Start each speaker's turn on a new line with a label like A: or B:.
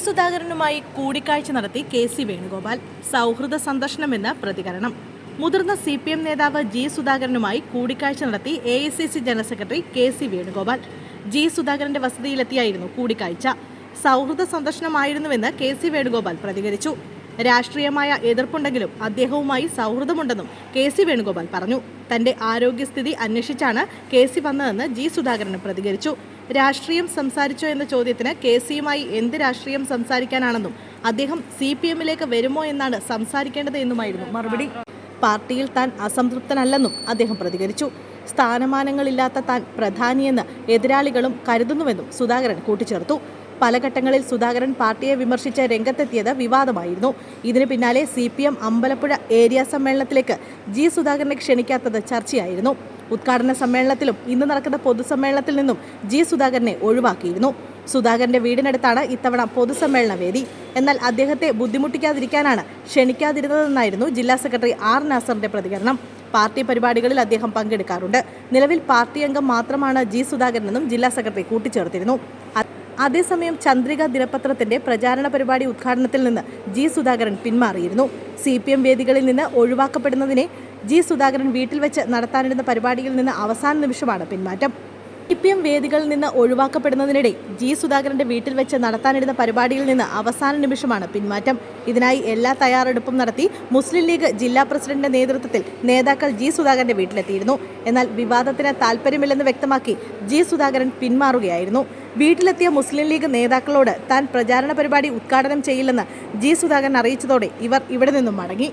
A: സുധാകരനുമായി കൂടിക്കാഴ്ച നടത്തി കെ.സി. വേണുഗോപാൽ. സൗഹൃദ സന്ദർശനമെന്ന് പ്രതികരണം. മുതിർന്ന CPM നേതാവ് സുധാകരനുമായി കൂടിക്കാഴ്ച നടത്തി AICC general secretary K C. Venugopal. സുധാകരന്റെ വസതിയിലെത്തിയായിരുന്നു കൂടിക്കാഴ്ച. സൗഹൃദ സന്ദർശനമായിരുന്നുവെന്ന് കെ.സി. വേണുഗോപാൽ പ്രതികരിച്ചു. രാഷ്ട്രീയമായ എതിർപ്പുണ്ടെങ്കിലും അദ്ദേഹവുമായി സൗഹൃദമുണ്ടെന്നും കെ.സി. വേണുഗോപാൽ പറഞ്ഞു. തന്റെ ആരോഗ്യസ്ഥിതി അന്വേഷിച്ചാണ് കെ.സി. വന്നതെന്ന് സുധാകരൻ പ്രതികരിച്ചു. രാഷ്ട്രീയം സംസാരിച്ചോ എന്ന ചോദ്യത്തിന് കെ.സിയുമായി എന്ത് രാഷ്ട്രീയം സംസാരിക്കാനാണെന്നും അദ്ദേഹം CPMലേക്ക് വരുമോ എന്നാണ് സംസാരിക്കേണ്ടത് എന്നുമായിരുന്നു മറുപടി. പാർട്ടിയിൽ താൻ അസംതൃപ്തനല്ലെന്നും അദ്ദേഹം പ്രതികരിച്ചു. സ്ഥാനമാനങ്ങളില്ലാത്ത താൻ പ്രധാനിയെന്ന് എതിരാളികളും കരുതുന്നുവെന്നും സുധാകരൻ കൂട്ടിച്ചേർത്തു. പല ഘട്ടങ്ങളിൽ സുധാകരൻ പാർട്ടിയെ വിമർശിച്ച് രംഗത്തെത്തിയത് വിവാദമായിരുന്നു. ഇതിന് പിന്നാലെ CPM അമ്പലപ്പുഴ ഏരിയ സമ്മേളനത്തിലേക്ക് സുധാകരനെ ക്ഷണിക്കാത്തത് ചർച്ചയായിരുന്നു. ഉദ്ഘാടന സമ്മേളനത്തിലും ഇന്ന് നടക്കുന്ന പൊതുസമ്മേളനത്തിൽ നിന്നും സുധാകരനെ ഒഴിവാക്കിയിരുന്നു. സുധാകരന്റെ വീടിനടുത്താണ് ഇത്തവണ പൊതുസമ്മേളന വേദി. എന്നാൽ അദ്ദേഹത്തെ ബുദ്ധിമുട്ടിക്കാതിരിക്കാനാണ് ക്ഷണിക്കാതിരുന്നതെന്നായിരുന്നു ജില്ലാ സെക്രട്ടറി R. നാസറിന്റെ പ്രതികരണം. പാർട്ടി പരിപാടികളിൽ അദ്ദേഹം പങ്കെടുക്കാറുണ്ട്. നിലവിൽ പാർട്ടി അംഗം മാത്രമാണ് സുധാകരനെന്നും ജില്ലാ സെക്രട്ടറി കൂട്ടിച്ചേർത്തിരുന്നു. അതേസമയം ചന്ദ്രിക ദിനപത്രത്തിന്റെ പ്രചാരണ പരിപാടി ഉദ്ഘാടനത്തിൽ നിന്ന് സുധാകരൻ പിന്മാറിയിരുന്നു. CPM വേദികളിൽ നിന്ന് ഒഴിവാക്കപ്പെടുന്നതിനെ സുധാകരൻ വീട്ടിൽ വെച്ച് നടത്താനിരുന്ന പരിപാടിയിൽ നിന്ന് അവസാന നിമിഷമാണ് പിന്മാറ്റം. CPM വേദികളിൽ നിന്ന് ഒഴിവാക്കപ്പെടുന്നതിനിടെ സുധാകരന്റെ വീട്ടിൽ വെച്ച് നടത്താനിരുന്ന പരിപാടിയിൽ നിന്ന് അവസാന നിമിഷമാണ് പിന്മാറ്റം. ഇതിനായി എല്ലാ തയ്യാറെടുപ്പും നടത്തി മുസ്ലിം ലീഗ് ജില്ലാ പ്രസിഡന്റിന്റെ നേതൃത്വത്തിൽ നേതാക്കൾ സുധാകരന്റെ വീട്ടിലെത്തിയിരുന്നു. എന്നാൽ വിവാദത്തിന് താൽപ്പര്യമില്ലെന്ന് വ്യക്തമാക്കി സുധാകരൻ പിന്മാറുകയായിരുന്നു. വീട്ടിലെത്തിയ മുസ്ലിം ലീഗ് നേതാക്കളോട് താൻ പ്രചാരണ പരിപാടി ഉദ്ഘാടനം ചെയ്യില്ലെന്ന് സുധാകരൻ അറിയിച്ചതോടെ ഇവർ ഇവിടെ നിന്നും മടങ്ങി.